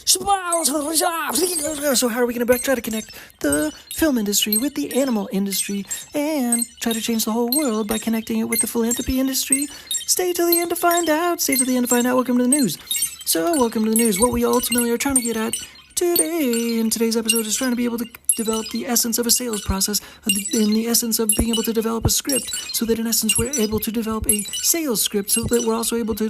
So how are we going to try to connect the film industry with the animal industry and try to change the whole world by connecting it with the philanthropy industry? Stay till the end to find out. Welcome to the news. So welcome to the news. What we ultimately are trying to get at today in today's episode is trying to be able to develop the essence of a sales process, in the essence of being able to develop a script, so that in essence we're able to develop a sales script, so that we're also able to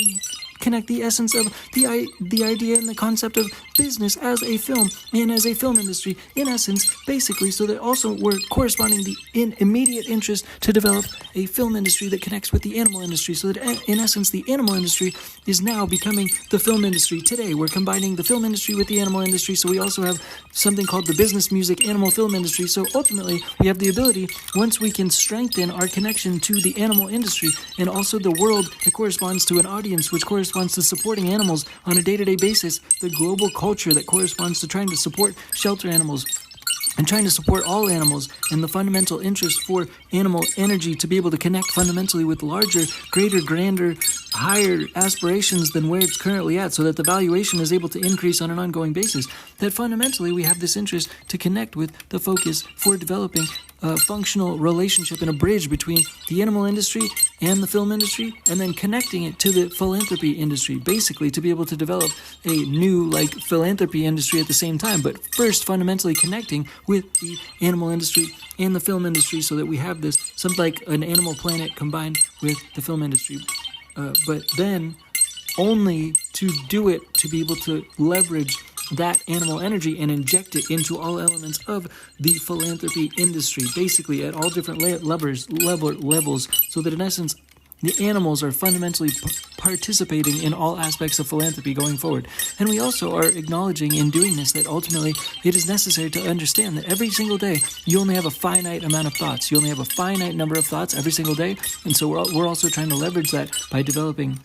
connect the essence of the idea and the concept of business as a film and as a film industry, in essence, basically, so that also we're corresponding the immediate interest to develop a film industry that connects with the animal industry, so that in essence the animal industry is now becoming the film industry. Today we're combining the film industry with the animal industry, so we also have something called the business music animal film industry. So ultimately we have the ability, once we can strengthen our connection to the animal industry and also the world that corresponds to an audience which corresponds to supporting animals on a day-to-day basis, the global culture that corresponds to trying to support shelter animals and trying to support all animals, and the fundamental interest for animal energy to be able to connect fundamentally with larger, greater, grander, higher aspirations than where it's currently at, so that the valuation is able to increase on an ongoing basis. That fundamentally we have this interest to connect with the focus for developing a functional relationship and a bridge between the animal industry and the film industry, and then connecting it to the philanthropy industry, basically to be able to develop a new philanthropy industry at the same time, but first fundamentally connecting with the animal industry and the film industry, so that we have this something like an Animal Planet combined with the film industry, but then only to do it to be able to leverage that animal energy and inject it into all elements of the philanthropy industry, basically at all different levels, so that in essence the animals are fundamentally participating in all aspects of philanthropy going forward. And we also are acknowledging in doing this that ultimately it is necessary to understand that every single day you only have a finite amount of thoughts. You only have a finite number of thoughts every single day. And so we're also trying to leverage that by developing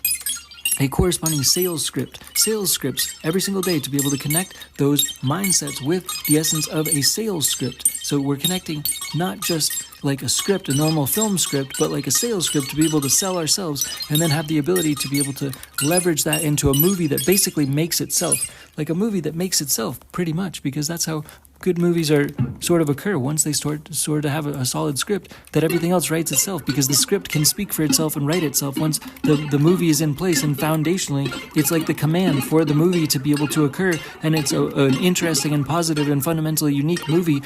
a corresponding sales scripts every single day to be able to connect those mindsets with the essence of a sales script. So we're connecting not just like a script, a normal film script, but like a sales script to be able to sell ourselves, and then have the ability to be able to leverage that into a movie that basically makes itself. Like a movie that makes itself, pretty much, because that's how good movies are sort of occur. Once they sort of have a solid script, that everything else writes itself, because the script can speak for itself and write itself once the movie is in place. And foundationally, it's like the command for the movie to be able to occur, and it's an interesting and positive and fundamentally unique movie,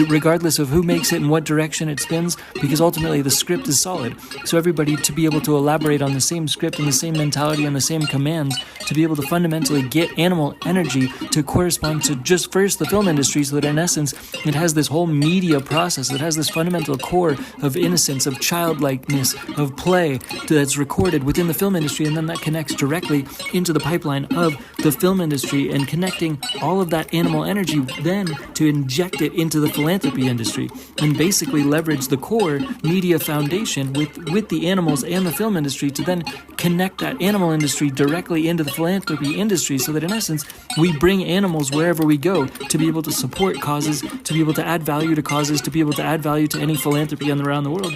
regardless of who makes it and what direction it spins, because ultimately the script is solid. So everybody to be able to elaborate on the same script and the same mentality and the same commands to be able to fundamentally get animal energy to correspond to just first the film industry, so that in essence it has this whole media process that has this fundamental core of innocence, of childlikeness, of play that's recorded within the film industry, and then that connects directly into the pipeline of the film industry, and connecting all of that animal energy then to inject it into the philanthropy industry, and basically leverage the core media foundation with the animals and the film industry to then connect that animal industry directly into the philanthropy industry, so that in essence we bring animals wherever we go to be able to support causes, to be able to add value to causes, to be able to add value to any philanthropy around the world,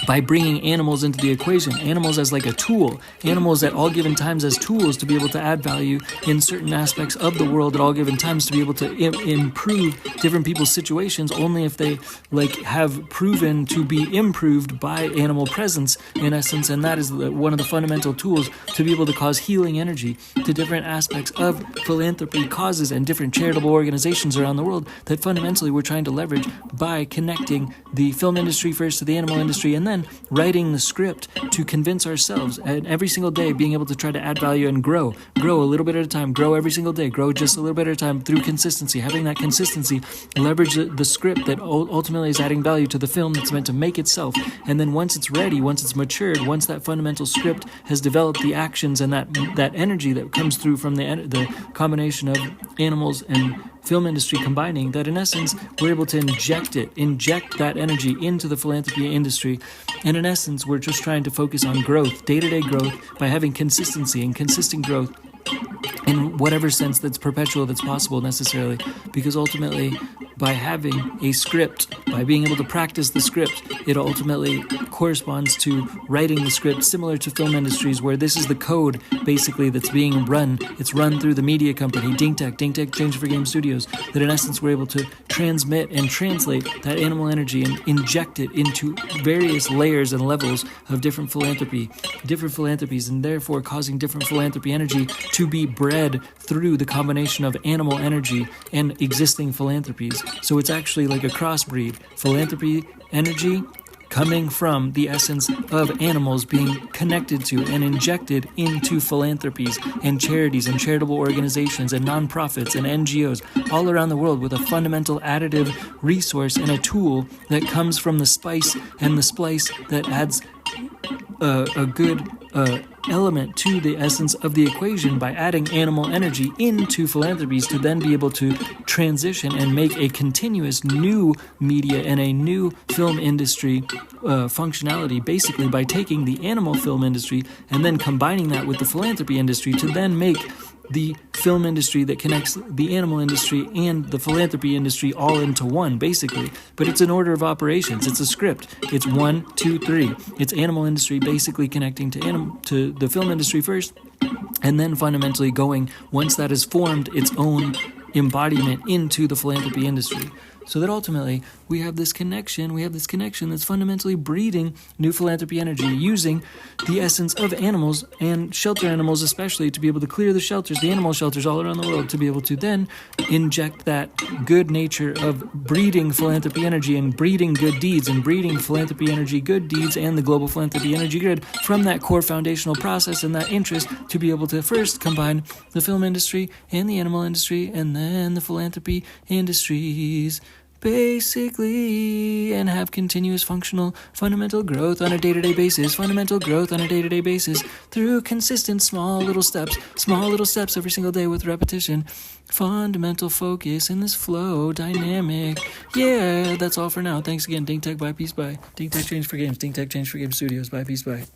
by bringing animals into the equation, animals as like a tool, animals at all given times as tools to be able to add value in certain aspects of the world at all given times, to be able to improve different people's situations only if they have proven to be improved by animal presence, in essence. And that is one of the fundamental tools to be able to cause healing energy to different aspects of philanthropy causes and different charitable organizations around the world, that fundamentally we're trying to leverage by connecting the film industry first to the animal industry, and then writing the script to convince ourselves, and every single day being able to try to add value and grow a little bit at a time, grow every single day, grow just a little bit at a time through consistency, having that consistency leverage the script that ultimately is adding value to the film that's meant to make itself. And then once it's ready, once it's matured, once that fundamental script has developed the actions and that energy that comes through from the combination of animals and film industry combining, that in essence we're able to inject that energy into the philanthropy industry. And in essence we're just trying to focus on growth, day-to-day growth, by having consistency and consistent growth in whatever sense that's perpetual, that's possible necessarily, because ultimately by having a script, by being able to practice the script, it ultimately corresponds to writing the script, similar to film industries, where this is the code, basically, that's being run. It's run through the media company, Ding-Tech Change for Game Studios, that in essence we're able to transmit and translate that animal energy and inject it into various layers and levels of different philanthropies, and therefore causing different philanthropy energy to be bred through the combination of animal energy and existing philanthropies. So it's actually like a crossbreed. Philanthropy energy coming from the essence of animals being connected to and injected into philanthropies and charities and charitable organizations and nonprofits and NGOs all around the world, with a fundamental additive resource and a tool that comes from the spice and the splice that adds a good element to the essence of the equation by adding animal energy into philanthropies to then be able to transition and make a continuous new media and a new film industry functionality, basically by taking the animal film industry and then combining that with the philanthropy industry to then make the film industry that connects the animal industry and the philanthropy industry all into one, basically. But it's an order of operations. It's a script. It's 1, 2, 3. It's animal industry basically connecting to the film industry first, and then fundamentally going, once that has formed its own embodiment, into the philanthropy industry. So that ultimately we have this connection that's fundamentally breeding new philanthropy energy, using the essence of animals and shelter animals especially to be able to clear the shelters, the animal shelters all around the world, to be able to then inject that good nature of breeding philanthropy energy and breeding good deeds and breeding philanthropy energy, good deeds, and the global philanthropy energy grid from that core foundational process and that interest to be able to first combine the film industry and the animal industry and then the philanthropy industries, basically, and have continuous fundamental growth on a day-to-day basis through consistent small little steps every single day with repetition, fundamental focus in this flow dynamic. Yeah, that's all for now. Thanks again. Ding Tech, bye, peace, bye. Ding Tech Change for Games, Ding Tech Change for Game Studios, bye, peace, bye.